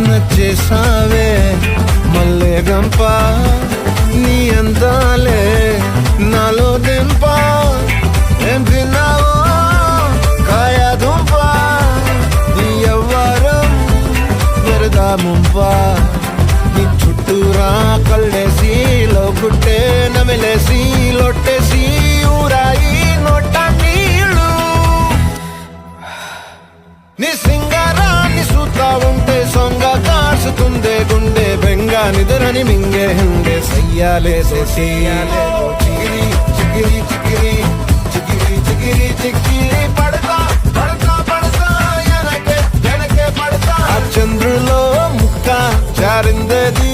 నచ్చేసావే మల్లె గంప నీ అందాలే నాలో దింప ఏం తిన్నావో కాయ దుంప నీ ఎవ్వరం వరదా ముంప నీ చుట్టూరా కళ్ళేసి లోగుట్టే నమిలేసి లొట్టేసి ఊరాయి నోట నీళ్ళు నీ సింగారాన్ని చూస్తా ఉంటే సొంగ కాసుతుందే గుండె బెంగా నిద్రని మింగే హుండే సయ్యాలేసే చెయ్యాలే చిగిరి చిగిరి చిగిరి చిగిరి చిగిరి చిగిరి పడతా పడతా పడతా ఎనకే ఎనకే పడతా చంద్రులో ముక్క జారిందేది